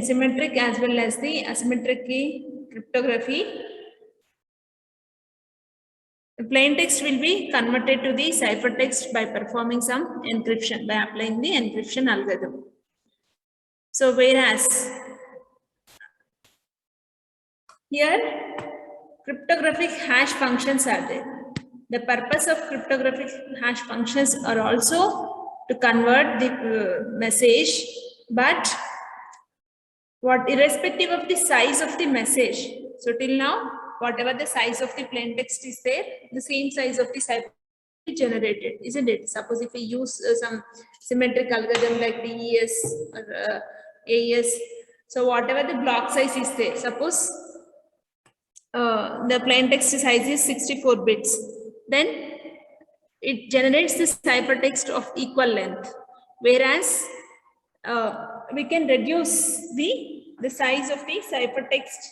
symmetric as well as the asymmetric key cryptography. The plain text will be converted to the ciphertext by performing some encryption, by applying the encryption algorithm. So whereas here cryptographic hash functions are there. The purpose of cryptographic hash functions are also to convert the message, but what irrespective of the size of the message. So till now, whatever the size of the plain text is there, the same size of the cipher is generated, isn't it? Suppose if we use some symmetric algorithm like the ES or AES, so whatever the block size is there, suppose the plain text size is 64 bits, then it generates the ciphertext of equal length, whereas we can reduce the size of the ciphertext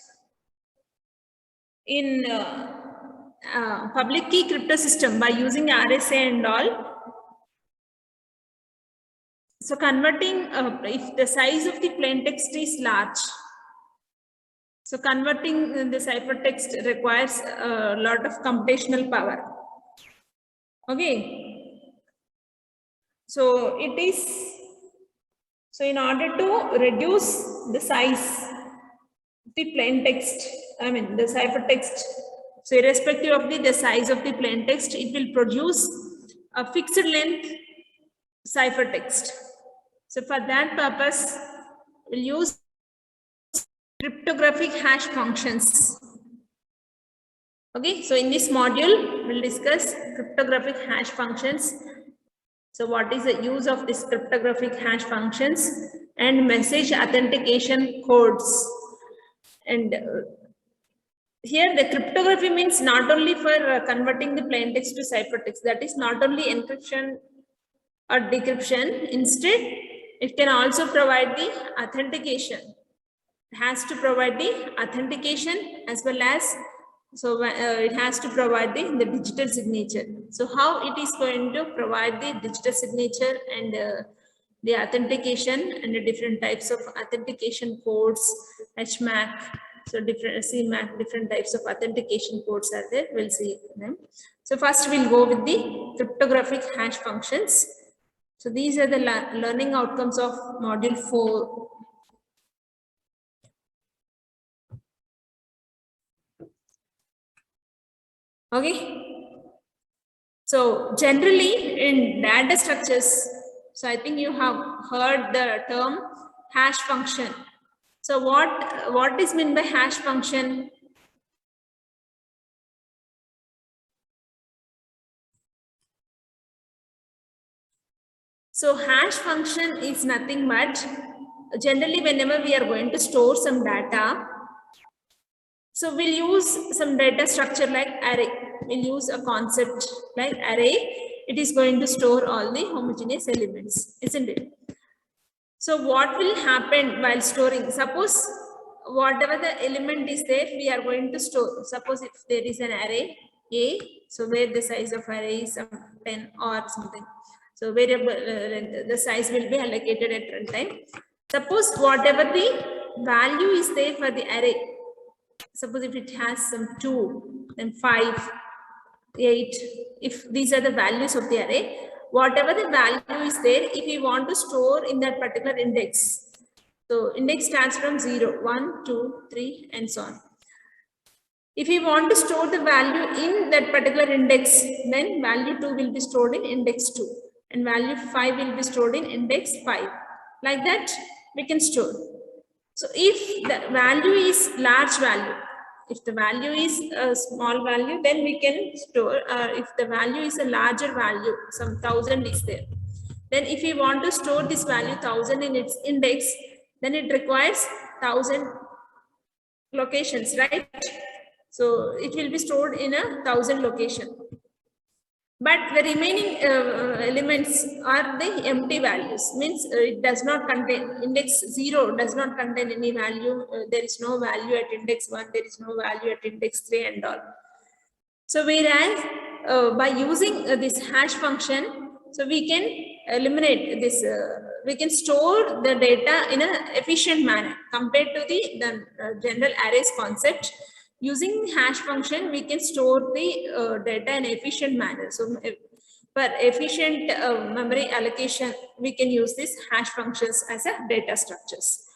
in public key crypto system by using RSA and all. So converting, if the size of the plain text is large, so converting the ciphertext requires a lot of computational power. Okay. So it is, so in order to reduce the size of the plain text, I mean the ciphertext, so irrespective of the size of the plain text, it will produce a fixed length ciphertext. So for that purpose, we'll use cryptographic hash functions. Okay, so in this module, we'll discuss cryptographic hash functions. So what is the use of these cryptographic hash functions and message authentication codes? And here the cryptography means not only for converting the plain text to ciphertext, that is not only encryption or decryption. Instead, it can also provide the authentication. It has to provide the authentication as well as, so it has to provide the digital signature. So how it is going to provide the digital signature and the authentication and the different types of authentication codes, HMAC, so different CMAC, different types of authentication codes are there. We'll see them. So first we'll go with the cryptographic hash functions. So these are the learning outcomes of module 4. Okay. So generally in data structures, so I think you have heard the term hash function. So what is meant by hash function? So hash function is nothing but generally whenever we are going to store some data, so we'll use some data structure like array. We'll use a concept like array. It is going to store all the homogeneous elements, isn't it? So what will happen while storing? Suppose whatever the element is there, we are going to store. Suppose if there is an array A, so where the size of array is some 10 or something. So variable the size will be allocated at runtime. Suppose whatever the value is there for the array, suppose if it has some 2, then 5, 8, if these are the values of the array, whatever the value is there, if we want to store in that particular index, so index starts from 0, 1, 2, 3, and so on. If we want to store the value in that particular index, then value 2 will be stored in index 2 and value 5 will be stored in index 5. Like that, we can store. So if the value is large value, if the value is a small value, then we can store. If the value is a larger value, some 1000 is there, then if we want to store this value 1000 in its index, then it requires 1000 locations, right? So it will be stored in a 1000 location. But the remaining elements are the empty values, means it does not contain, index 0 does not contain any value. There is no value at index 1, there is no value at index 3 and all. So whereas by using this hash function, so we can eliminate this we can store the data in an efficient manner compared to the general arrays concept. Using hash function, we can store the data in efficient manner. So for efficient memory allocation, we can use these hash functions as a data structures.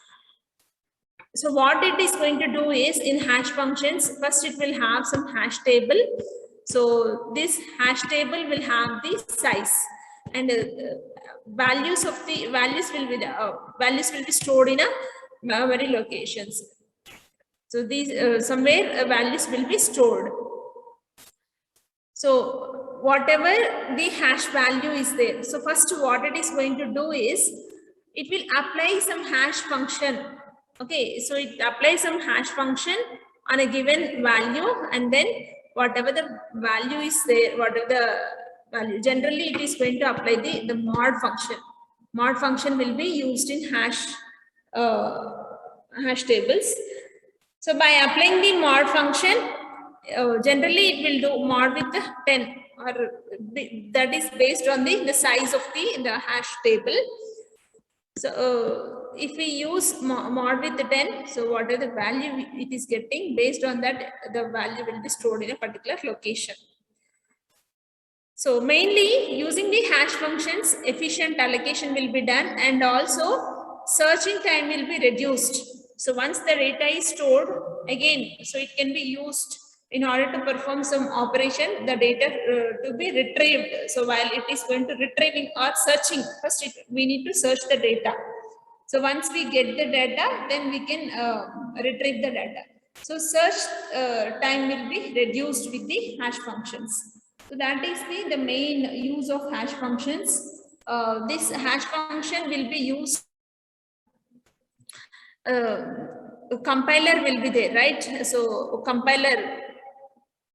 So what it is going to do is, in hash functions, first it will have some hash table. So this hash table will have the size, and values will be stored in a memory locations. So these somewhere values will be stored. So whatever the hash value is there. So first what it is going to do is, it will apply some hash function. Okay, so it applies some hash function on a given value, and then whatever the value is there, whatever the value, generally it is going to apply the mod function. Mod function will be used in hash tables. So by applying the mod function, generally it will do mod with the 10, or that is based on the size of the hash table. So if we use mod with the 10, so what are the value it is getting, based on that the value will be stored in a particular location. So mainly using the hash functions, efficient allocation will be done, and also searching time will be reduced. So once the data is stored, again, so it can be used in order to perform some operation, the data to be retrieved. So while it is going to retrieving or searching, first we need to search the data. So once we get the data, then we can retrieve the data. So search time will be reduced with the hash functions. So that is the main use of hash functions. This hash function will be used. Compiler will be there, right? So compiler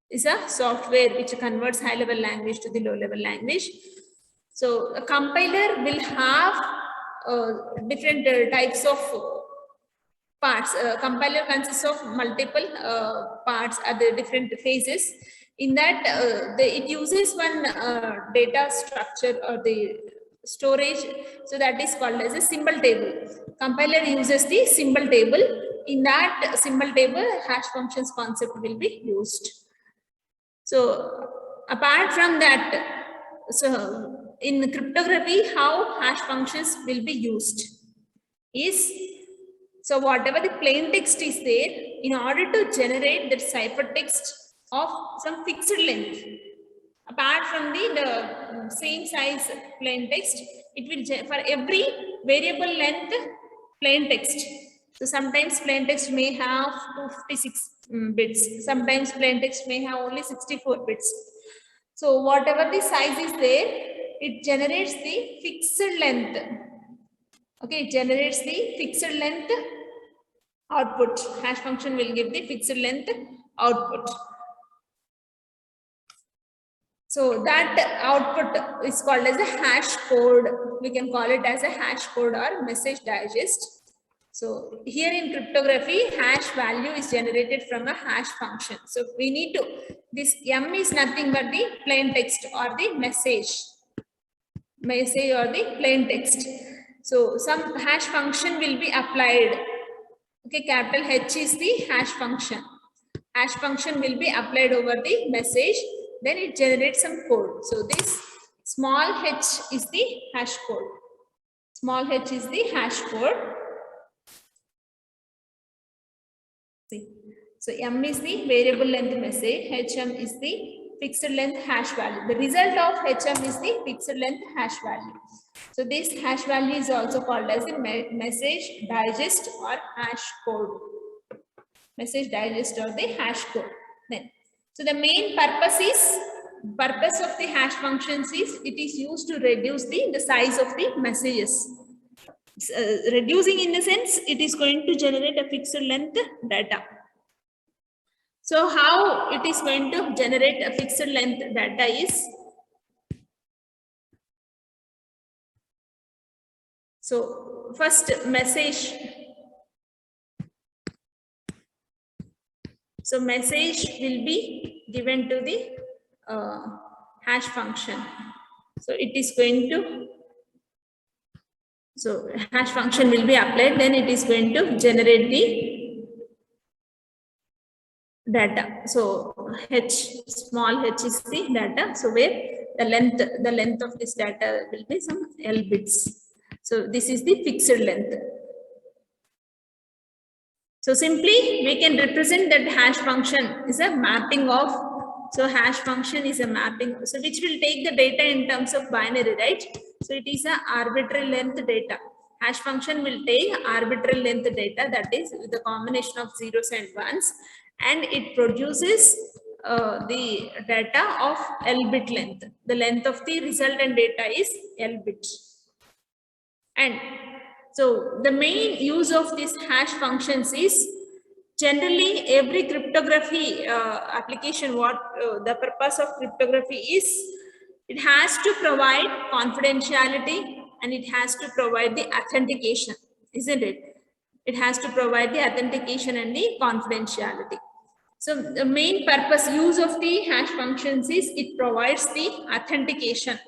is a software which converts high-level language to the low-level language. So a compiler will have different types of parts. Compiler consists of multiple parts at the different phases. In that, it uses one data structure or the storage. So that is called as a symbol table. Compiler uses the symbol table. In that symbol table, hash functions concept will be used. So apart from that, so in cryptography, how hash functions will be used is, so whatever the plain text is there, in order to generate the ciphertext of some fixed length, apart from the same size plain text, it will for every variable length plain text. So sometimes plain text may have 256 bits, sometimes plain text may have only 64 bits. So whatever the size is there, it generates the fixed length. Okay, it generates the fixed length output. Hash function will give the fixed length output. So that output is called as a hash code. We can call it as a hash code or message digest. So here in cryptography, hash value is generated from a hash function. So we need to, this M is nothing but the plain text or the message or the plain text. So some hash function will be applied. Okay, capital H is the hash function. Hash function will be applied over the message, then it generates some code. So this small h is the hash code. Small h is the hash code. See. So M is the variable length message, HM is the fixed length hash value. The result of HM is the fixed length hash value. So this hash value is also called as the message digest or hash code. Message digest or the hash code. Then, so the main purpose of the hash functions is, it is used to reduce the size of the messages. Reducing in the sense, it is going to generate a fixed length data. So how it is going to generate a fixed length data is, so first message. So message will be given to the hash function. So it is going to, So hash function will be applied, then it is going to generate the data. So h, small h is the data. So where the length of this data will be some L bits. So this is the fixed length. So simply we can represent that hash function is a mapping of, so hash function is a mapping, so which will take the data in terms of binary, right? So it is a arbitrary length data. Hash function will take arbitrary length data, that is the combination of zeros and ones, and it produces the data of L bit length. The length of the resultant data is L bit. And so the main use of these hash functions is generally every cryptography application, what the purpose of cryptography is, it has to provide confidentiality and it has to provide the authentication, isn't it? It has to provide the authentication and the confidentiality. So the main purpose use of the hash functions is it provides the authentication.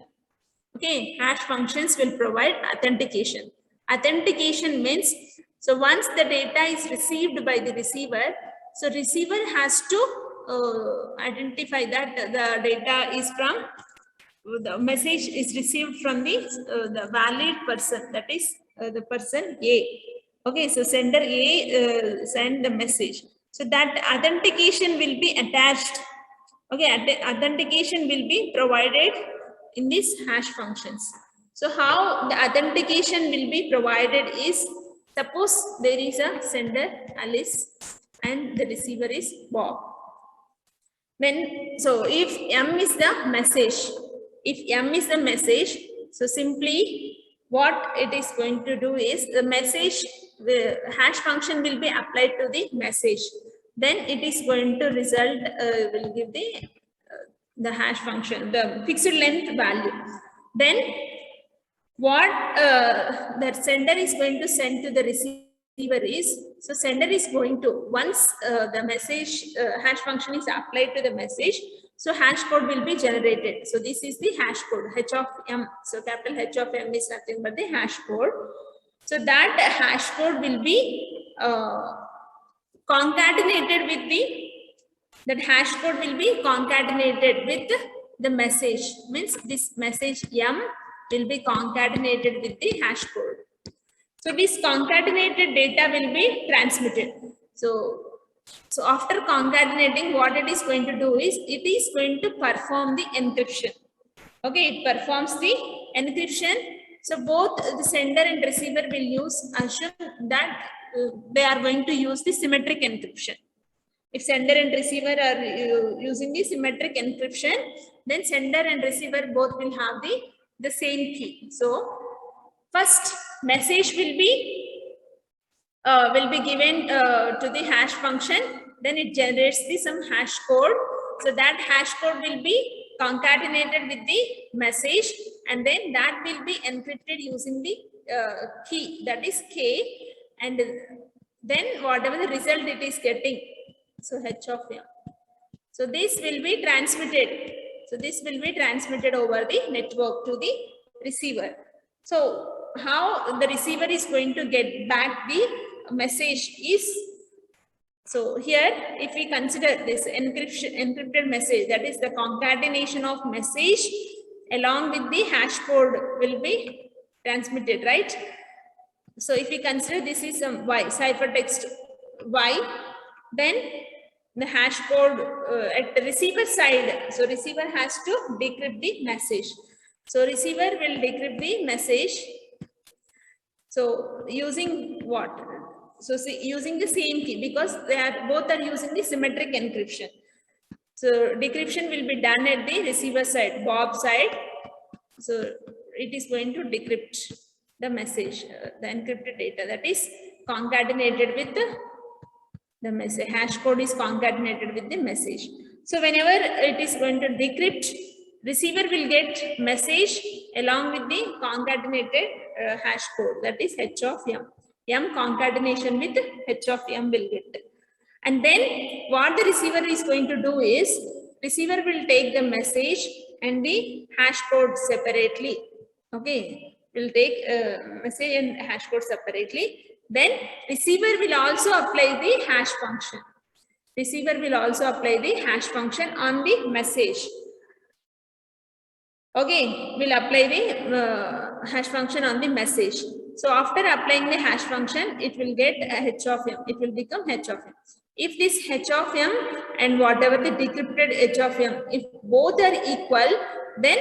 Okay, hash functions will provide authentication. Authentication means, so once the data is received by the receiver, so receiver has to identify that the data is from, the message is received from the valid person, that is the person A. Okay, so sender A send the message. So that authentication will be attached. Okay, authentication will be provided in these hash functions. So how the authentication will be provided is, suppose there is a sender Alice and the receiver is Bob. Then, so if M is the message, so simply what it is going to do is the message, the hash function will be applied to the message. Then it is going to result, will give the hash function, the fixed length value. Then what the sender is going to send to the receiver is, so sender is going to, once the message hash function is applied to the message, so hash code will be generated. So this is the hash code, H of M. So capital H of M is nothing but the hash code. So that hash code will be concatenated with that hash code will be concatenated with the message, means this message M will be concatenated with the hash code. So this concatenated data will be transmitted. So after concatenating, what it is going to do is, it is going to perform the encryption. Okay, it performs the encryption. So both the sender and receiver will assume that they are going to use the symmetric encryption. If sender and receiver are using the symmetric encryption, then sender and receiver both will have the same key. So first message will be given to the hash function, then it generates some hash code. So that hash code will be concatenated with the message, and then that will be encrypted using the key, that is K, and then whatever the result it is getting, so H of M. So this will be transmitted. So this will be transmitted over the network to the receiver. So how the receiver is going to get back the message is, so here if we consider this encrypted message, that is the concatenation of message along with the hash code will be transmitted, right? So if we consider this is some Y, ciphertext Y, then the hash code at the receiver side, so receiver has to decrypt the message. So receiver will decrypt the message. So using what? So see, using the same key, because both are using the symmetric encryption. So decryption will be done at the receiver side, Bob side. So it is going to decrypt the message, the encrypted data, that is concatenated with the message. Hash code is concatenated with the message. So whenever it is going to decrypt, receiver will get message along with the concatenated hash code, that is H of M. M concatenation with H of M will get. And then what the receiver is going to do is, receiver will take the message and the hash code separately. Okay. will take message and hash code separately. Then receiver will also apply the hash function. Receiver will also apply the hash function on the message. Okay, we'll apply the hash function on the message. So after applying the hash function, it will get h of m. It will become h of m. If this h of m and whatever the decrypted h of m, if both are equal, then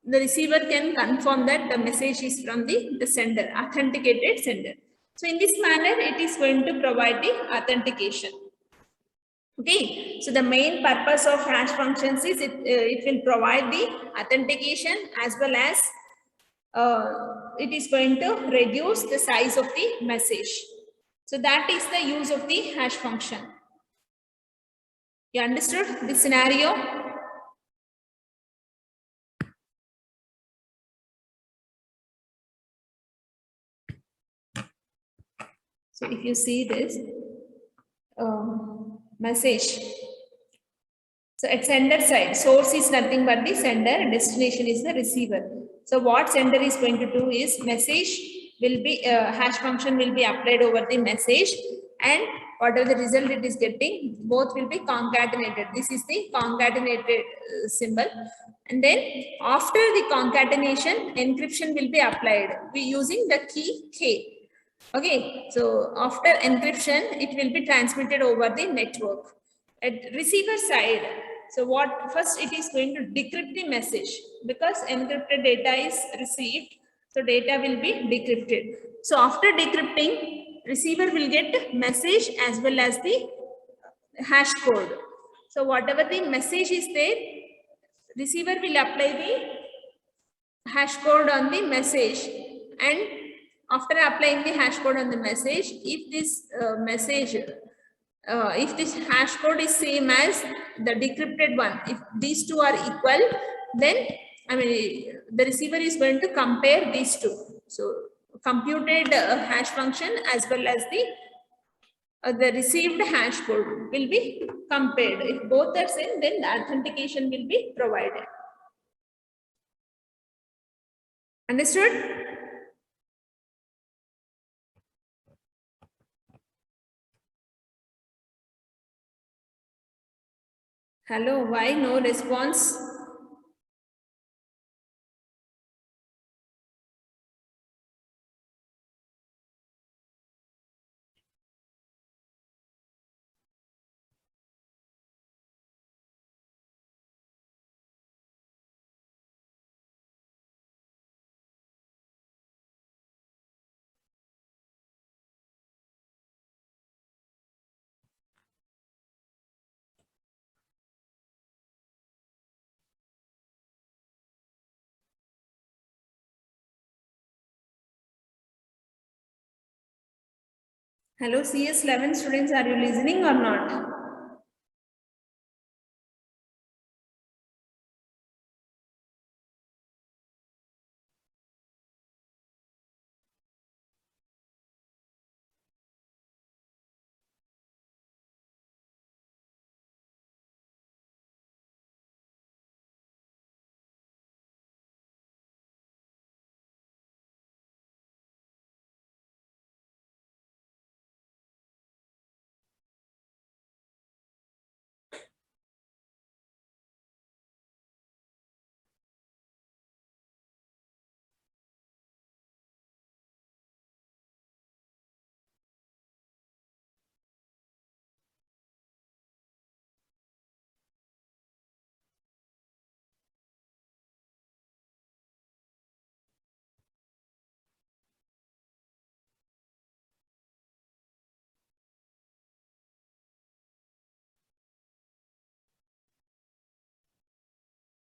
the receiver can confirm that the message is from the sender, authenticated sender. So in this manner, it is going to provide the authentication. Okay, so the main purpose of hash functions is it will provide the authentication, as well as it is going to reduce the size of the message. So that is the use of the hash function. You understood this scenario? So if you see this message, so at sender side, source is nothing but the sender, destination is the receiver. So what sender is going to do is message will be hash function will be applied over the message, and whatever the result it is getting, both will be concatenated. This is the concatenated symbol, and then after the concatenation, encryption will be applied using the key K. Okay, so after encryption, it will be transmitted over the network. At receiver side, so what first it is going to decrypt the message, because encrypted data is received, so data will be decrypted. So after decrypting, receiver will get message as well as the hash code. So whatever the message is there, receiver will apply the hash code on the message, and after applying the hash code on the message, if this if this hash code is same as the decrypted one, if these two are equal, then the receiver is going to compare these two. So computed hash function as well as the received hash code will be compared. If both are same, then the authentication will be provided. Understood? Hello, why no response? Hello, CS11 students, are you listening or not?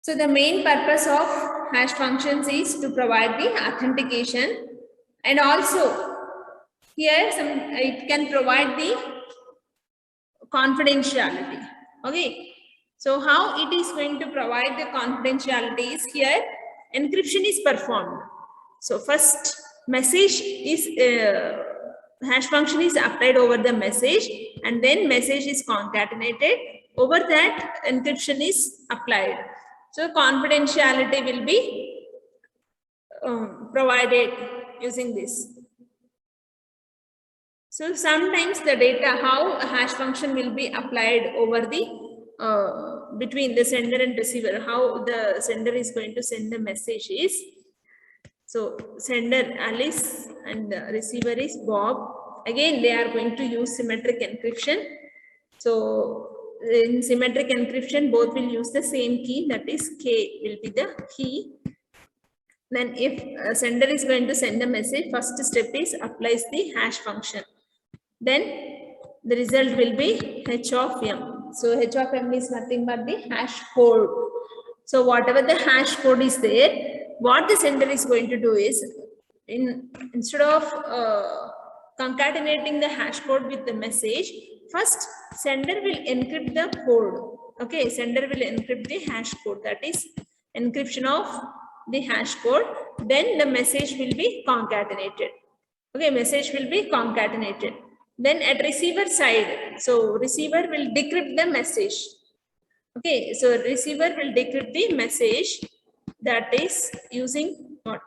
So the main purpose of hash functions is to provide the authentication, and also here it can provide the confidentiality. Okay, so how it is going to provide the confidentiality is here encryption is performed. So first message is hash function is applied over the message, and then message is concatenated. Over that encryption is applied. So confidentiality will be provided using this. So sometimes the data, how a hash function will be applied over the between the sender and receiver, how the sender is going to send the message is, so sender Alice and the receiver is Bob. Again, they are going to use symmetric encryption. So in symmetric encryption, both will use the same key, that is K will be the key. Then if a sender is going to send a message, first step is applies the hash function. Then the result will be H of M. So H of M is nothing but the hash code. So whatever the hash code is there, what the sender is going to do is, instead of concatenating the hash code with the message, first sender will encrypt the code. Okay, sender will encrypt the hash code, that is encryption of the hash code. Then the message will be concatenated. Okay, message will be concatenated. Then at receiver side, so receiver will decrypt the message. Okay, so receiver will decrypt the message, that is using what?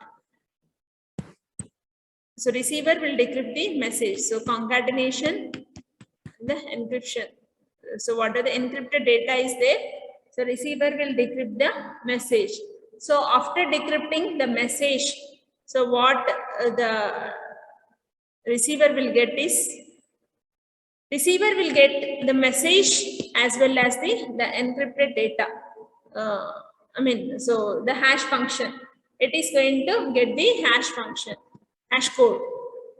So receiver will decrypt the message. So concatenation, the encryption. So what are the encrypted data is there? So receiver will decrypt the message. So after decrypting the message, so what the receiver will get is, receiver will get the message as well as the encrypted data. So the hash function, it is going to get the hash function, hash code.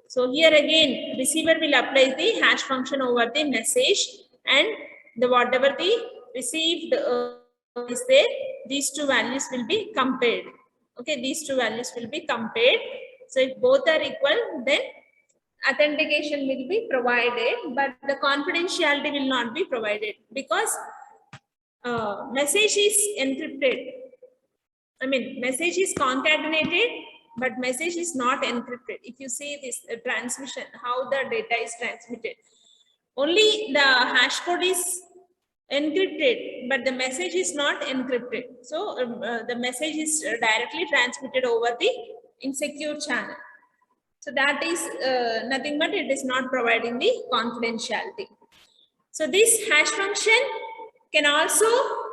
So here again, receiver will apply the hash function over the message, and the whatever the received is there, these two values will be compared. Okay, these two values will be compared. So if both are equal, then authentication will be provided, but the confidentiality will not be provided, because message is encrypted. Message is concatenated, but message is not encrypted. If you see this transmission, how the data is transmitted, only the hash code is encrypted, but the message is not encrypted. So the message is directly transmitted over the insecure channel. So that is nothing but it is not providing the confidentiality. So this hash function can also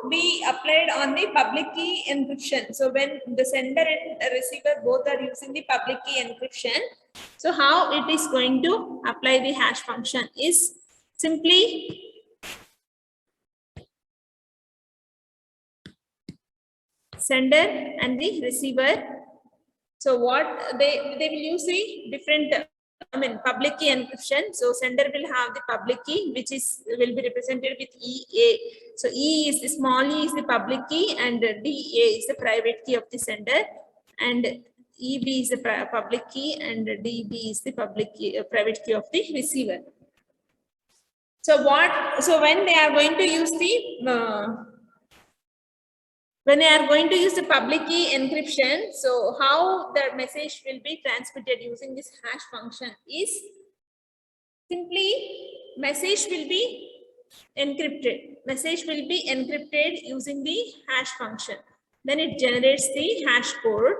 be applied on the public key encryption. So when the sender and receiver both are using the public key encryption, so how it is going to apply the hash function is simply sender and the receiver. So what they will use the different public key encryption. So sender will have the public key, which will be represented with EA. So E is the small e is the public key, and DA is the private key of the sender, and EB is the public key, and DB is the public key, private key of the receiver. So when they are going to use the when they are going to use the public key encryption, so how the message will be transmitted using this hash function is simply message will be encrypted. Message will be encrypted using the hash function. Then it generates the hash code.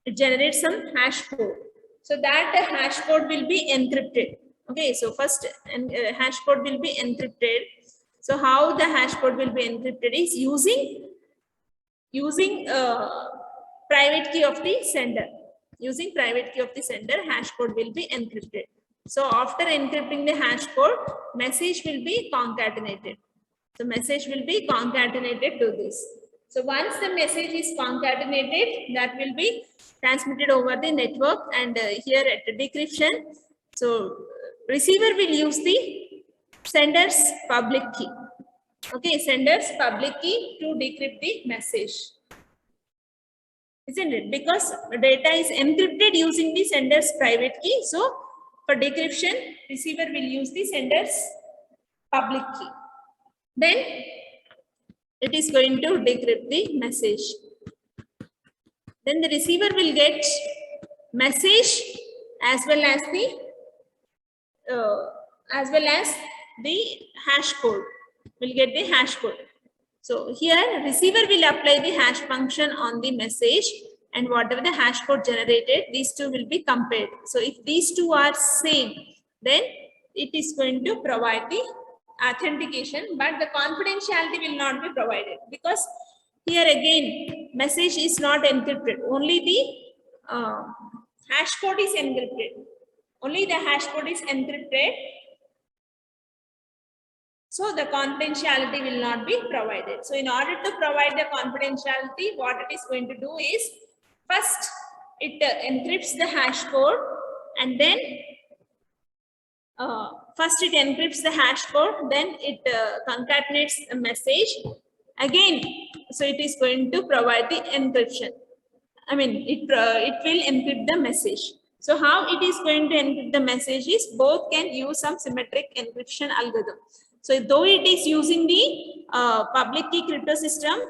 It generates some hash code. So that hash code will be encrypted. Okay, so first hash code will be encrypted. So how the hash code will be encrypted is using private key of the sender. Using private key of the sender, hash code will be encrypted. So after encrypting the hash code, message will be concatenated. So message will be concatenated to this. So once the message is concatenated, that will be transmitted over the network, and here at the decryption, so receiver will use the sender's public key. Okay, sender's public key to decrypt the message. Isn't it? Because data is encrypted using the sender's private key. So for decryption, receiver will use the sender's public key. Then it is going to decrypt the message. Then the receiver will get message as well as the hash code. Will get the hash code. So here receiver will apply the hash function on the message, and whatever the hash code generated, these two will be compared. So if these two are same, then it is going to provide the authentication, but the confidentiality will not be provided, because here again message is not encrypted, only the hash code is encrypted, only the hash code is encrypted. So the confidentiality will not be provided. So in order to provide the confidentiality, what it is going to do is, first it encrypts the hash code, and then first it encrypts the hash code, then it concatenates a message again. So it is going to provide the encryption. I mean, it will encrypt the message. So how it is going to encrypt the message is, both can use some symmetric encryption algorithm. So though it is using the public key crypto system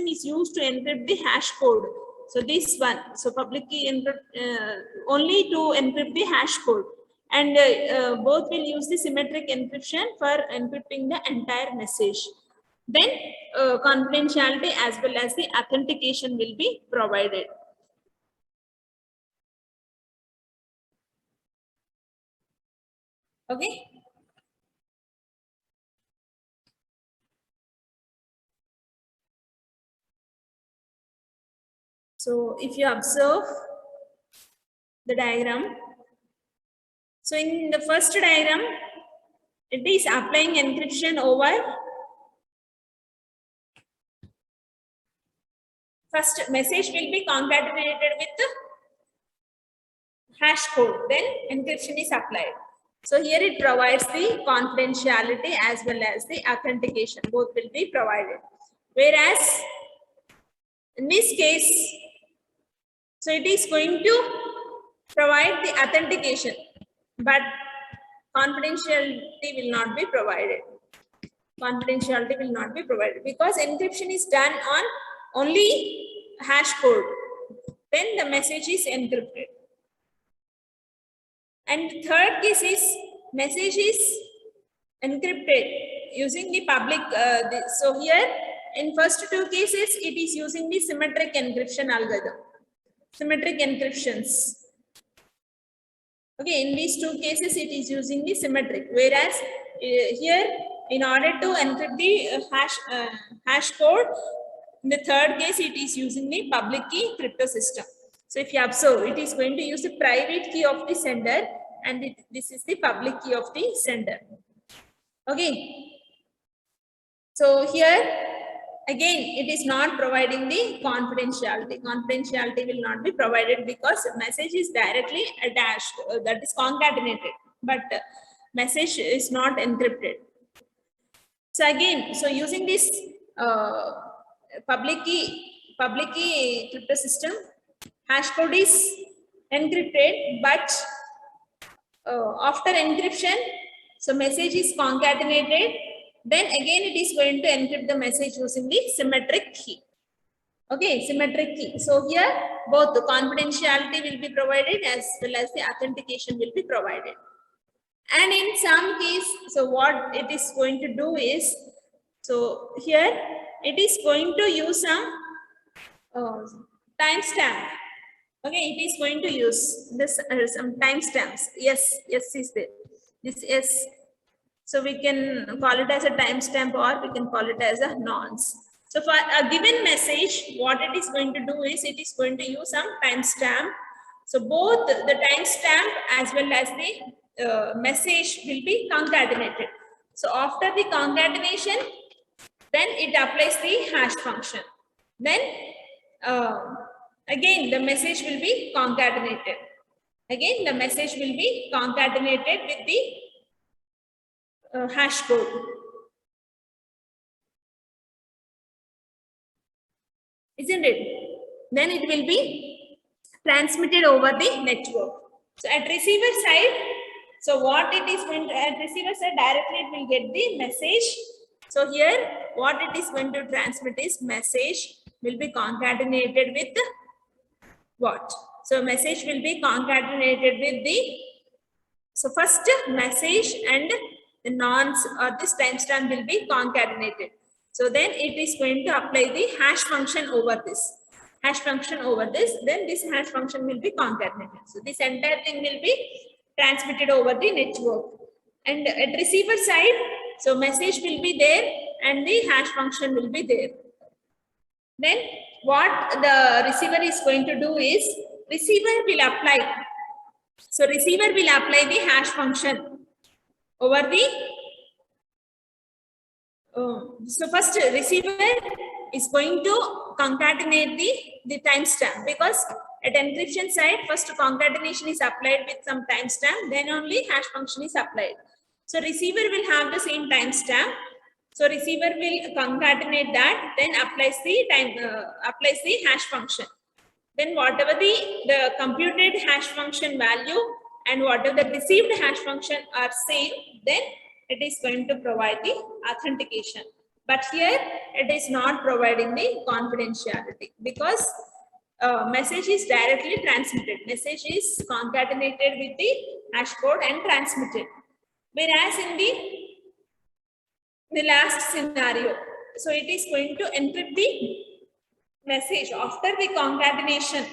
is used to encrypt the hash code. So this one, so public key encrypt only to encrypt the hash code, and both will use the symmetric encryption for encrypting the entire message. Then confidentiality as well as the authentication will be provided. Okay. So if you observe the diagram, so in the first diagram, it is applying encryption over first message will be concatenated with the hash code, then encryption is applied. So here it provides the confidentiality as well as the authentication, both will be provided. Whereas in this case, so it is going to provide the authentication, but confidentiality will not be provided. Confidentiality will not be provided because encryption is done on only hash code. Then the message is encrypted. And third case is message is encrypted using the public. So here in first two cases, it is using the symmetric encryption algorithm. Symmetric encryptions. Okay, in these two cases, it is using the symmetric. Whereas here, in order to encrypt the hash code, in the third case, it is using the public key crypto system. So if you observe, it is going to use the private key of the sender, and this is the public key of the sender. Okay. So here, again, it is not providing the confidentiality. Confidentiality will not be provided because message is directly attached, that is concatenated, but message is not encrypted. So again, so using this public key crypto system, hash code is encrypted, but after encryption, so message is concatenated, then again it is going to encrypt the message using the symmetric key. Okay, symmetric key. So here both the confidentiality will be provided as well as the authentication will be provided. And in some case, so what it is going to do is, so here it is going to use some timestamp. Okay, it is going to use this some timestamps. Yes is there. This is, so we can call it as a timestamp or we can call it as a nonce. So for a given message, what it is going to do is it is going to use some timestamp. So both the timestamp as well as the message will be concatenated. So after the concatenation, then it applies the hash function. Then again the message will be concatenated. Again the message will be concatenated with the hash code. Isn't it? Then it will be transmitted over the network. So at receiver side, so what it is going to, at receiver side directly it will get the message. So here what it is going to transmit is message will be concatenated with what? So message will be concatenated with the, so first message and the nonce or this timestamp will be concatenated. So then it is going to apply the hash function over this. hash function over this, then this hash function will be concatenated. So this entire thing will be transmitted over the network. And at receiver side, so message will be there and the hash function will be there. Then what the receiver is going to do is, receiver will apply. So receiver will apply the hash function over the, so first receiver is going to concatenate the timestamp, because at encryption side, first concatenation is applied with some timestamp, then only hash function is applied. So receiver will have the same timestamp. So receiver will concatenate that, then applies the hash function. Then whatever the computed hash function value and whatever the received hash function are same, then it is going to provide the authentication. But here it is not providing the confidentiality, because message is directly transmitted. Message is concatenated with the hash code and transmitted. Whereas in the last scenario, so it is going to encrypt the message after the concatenation.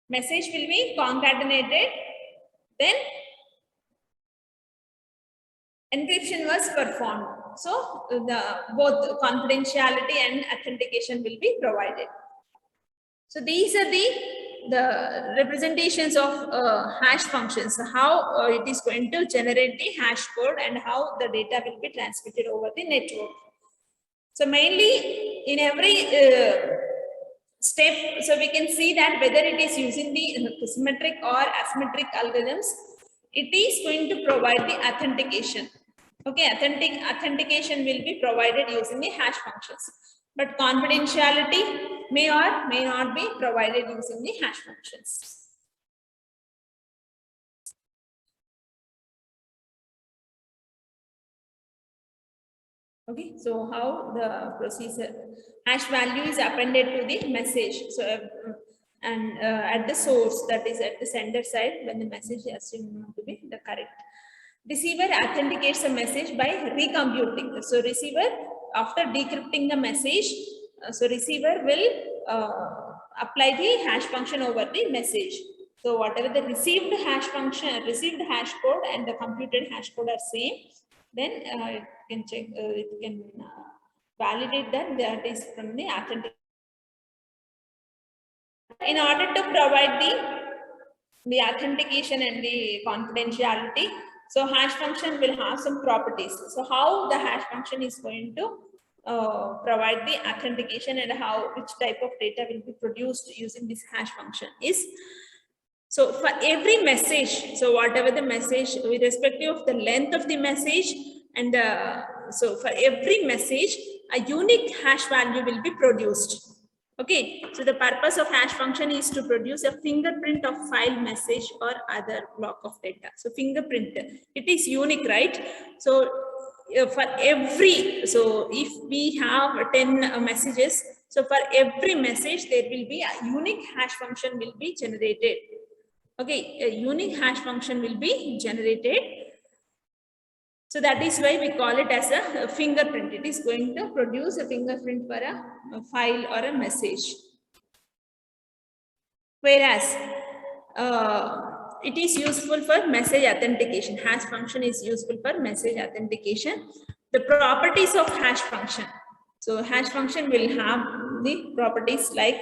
Message will be concatenated, then encryption was performed. So both confidentiality and authentication will be provided. So these are the representations of hash functions, how it is going to generate the hash code and how the data will be transmitted over the network. So mainly in every step, so we can see that whether it is using the symmetric or asymmetric algorithms, it is going to provide the authentication. Okay, authentication will be provided using the hash functions, but confidentiality may or may not be provided using the hash functions. Okay, so how the procedure, hash value is appended to the message. So and at the source, that is at the sender side, when the message is assumed to be the correct. Receiver authenticates a message by recomputing. So receiver, after decrypting the message, so receiver will apply the hash function over the message. So whatever the received hash function, received hash code and the computed hash code are same, then it can check, it can validate that is from the authentication. In order to provide the authentication and the confidentiality, so hash function will have some properties. So how the hash function is going to provide the authentication and which type of data will be produced using this hash function is, so for every message, so whatever the message, with respect of the length of the message, and so for every message, a unique hash value will be produced. Okay, so the purpose of hash function is to produce a fingerprint of file, message, or other block of data. So fingerprint, it is unique, right? So for every, so if we have 10 messages, so for every message there will be a unique hash function will be generated. Okay, a unique hash function will be generated. So that is why we call it as a fingerprint. It is going to produce a fingerprint for a file or a message. Whereas it is useful for message authentication. Hash function is useful for message authentication. The properties of hash function. So hash function will have the properties like,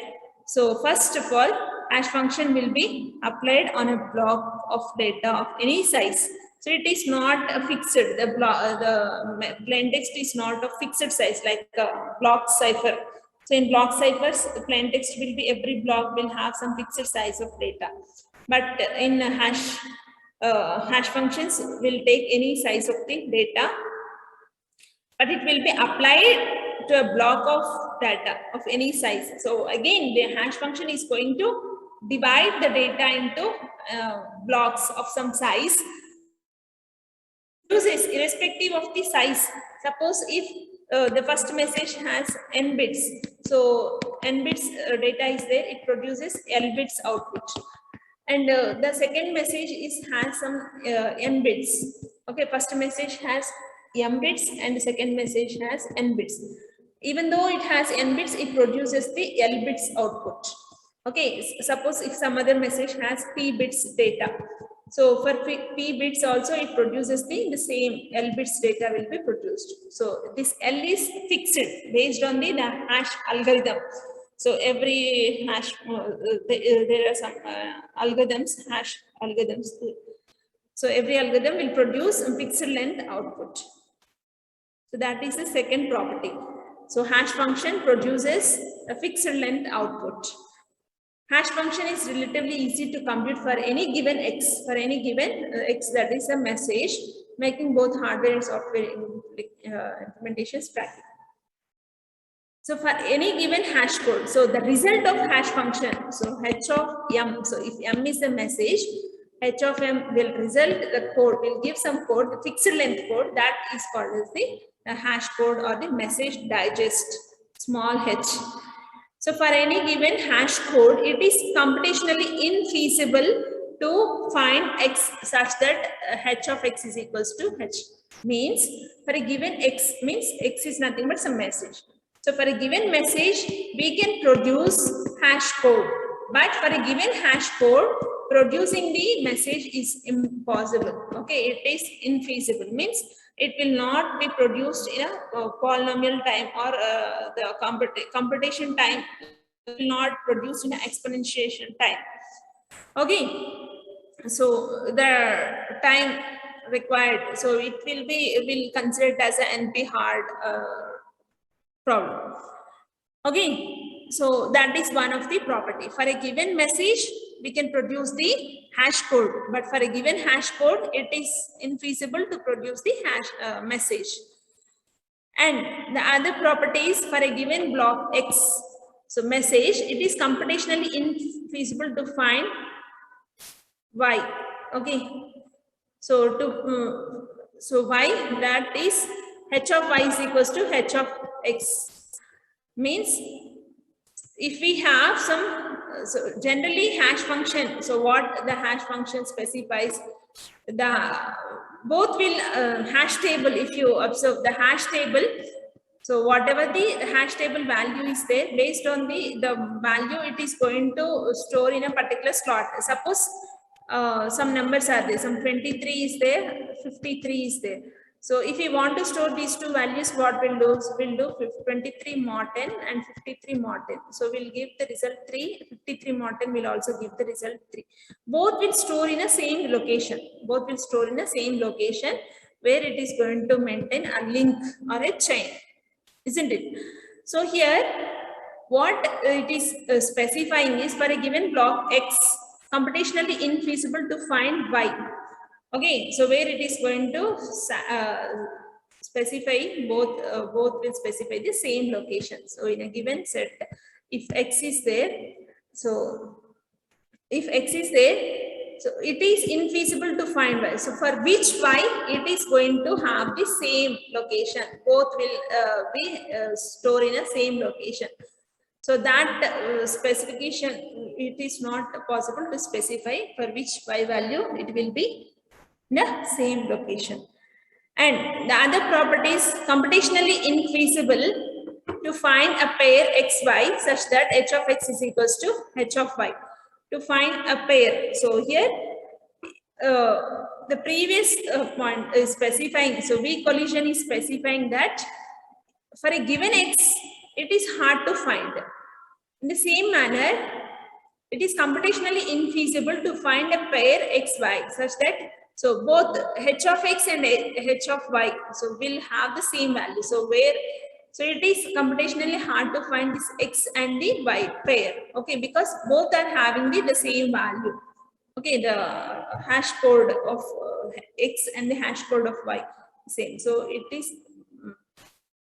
so first of all, hash function will be applied on a block of data of any size. So it is not a fixed, the plain text is not a fixed size like block cipher. So in block ciphers, the plain text will be, every block will have some fixed size of data. But in hash functions will take any size of the data, but it will be applied to a block of data of any size. So again, the hash function is going to divide the data into blocks of some size. Uses irrespective of the size. Suppose if the first message has n bits, so n bits data is there, it produces l bits output, and the second message has some n bits. Okay, first message has m bits and the second message has n bits. Even though it has n bits, it produces the L bits output. Okay, suppose if some other message has P bits data. So for P bits also it produces the same L bits data will be produced. So this L is fixed based on the hash algorithm. So every hash, there are some algorithms, hash algorithms. So every algorithm will produce a fixed length output. So that is the second property. So hash function produces a fixed length output. Hash function is relatively easy to compute for any given x. For any given x, that is a message, making both hardware and software implementations practical. So for any given hash code, so the result of hash function, so h of m, so if m is the message, h of m will result the code, will give some code, the fixed length code, that is called as the hash code or the message digest, small h. So for any given hash code, it is computationally infeasible to find x such that h of x is equals to h. Means for a given x, means x is nothing but some message. So for a given message, we can produce hash code. But for a given hash code, producing the message is impossible. Okay, it is infeasible. Means it will not be produced in a polynomial time, or the computation time will not produce in an exponentiation time. Okay, so the time required, so it will be considered as an NP hard problem. Okay, so that is one of the property. For a given message, we can produce the hash code, but for a given hash code, it is infeasible to produce the hash message. And the other properties for a given block X, so message, it is computationally infeasible to find Y. Okay, so so Y, that is h of Y is equals to h of X. Means if we have some, so generally hash function, so what the hash function specifies, the both will hash table, if you observe the hash table, so whatever the hash table value is there, based on the value it is going to store in a particular slot. Suppose some numbers are there, some 23 is there, 53 is there. So if we want to store these two values, what we'll do? So we'll do 23 mod 10 and 53 mod 10. So we'll give the result 3, 53 mod 10 will also give the result 3. Both will store in a same location. Both will store in a same location where it is going to maintain a link or a chain, isn't it? So here, what it is specifying is for a given block X, computationally infeasible to find Y. Okay, so where it is going to specify both will specify the same location. So in a given set, if X is there, so if X is there, so it is infeasible to find Y. So for which Y, it is going to have the same location. Both will be stored in a same location. So that specification, it is not possible to specify for which Y value it will be in the same location. And the other property is computationally infeasible to find a pair xy such that h of x is equals to h of y. To find a pair, so here the previous point is specifying, so weak collision is specifying that for a given x, it is hard to find. In the same manner, it is computationally infeasible to find a pair xy such that, so both h of x and h of y, so will have the same value. So where, so it is computationally hard to find this x and the y pair. Okay, because both are having the same value. Okay, the hash code of x and the hash code of y same. So it is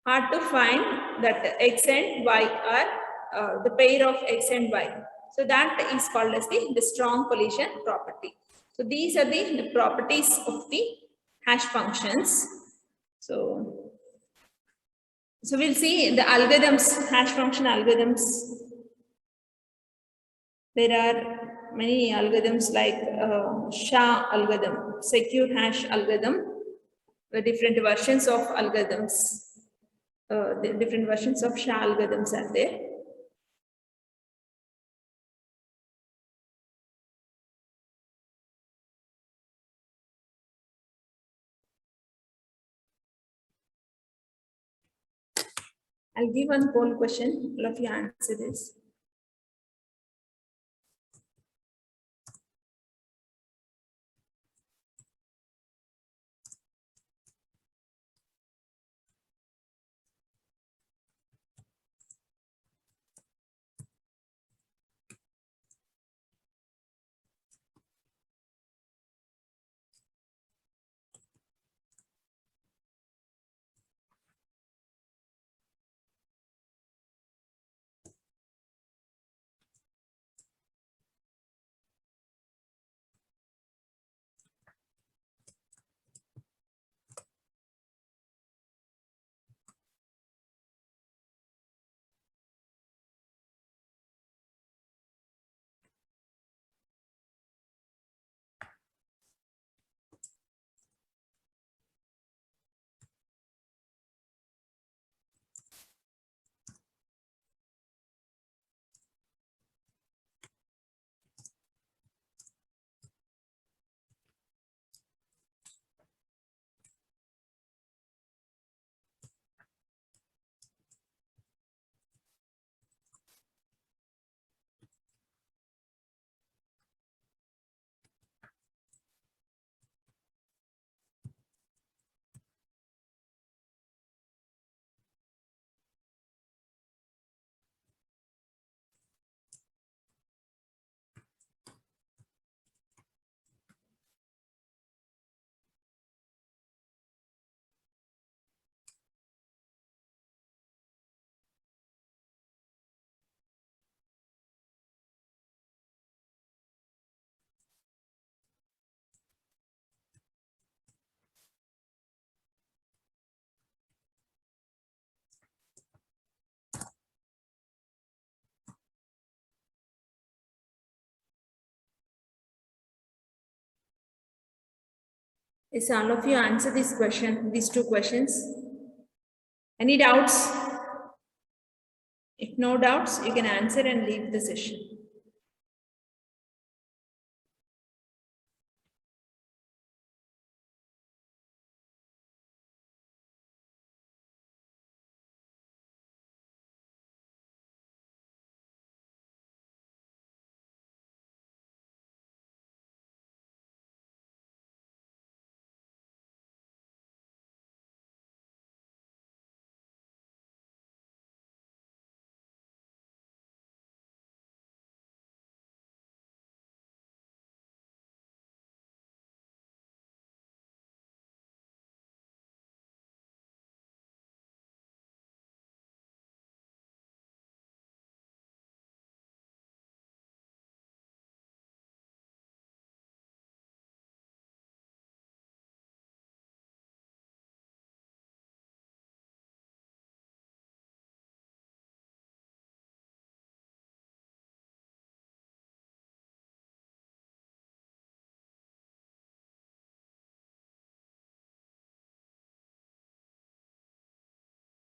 hard to find that x and y are the pair of x and y. So that is called as the strong collision property. So these are the properties of the hash functions. So we'll see the algorithms, hash function algorithms. There are many algorithms like SHA algorithm, secure hash algorithm, the different versions of algorithms. the different versions of SHA algorithms are there. I'll give one poll question. All of you answer this. Is all of you answer this question, these two questions? Any doubts? If no doubts, you can answer and leave the session.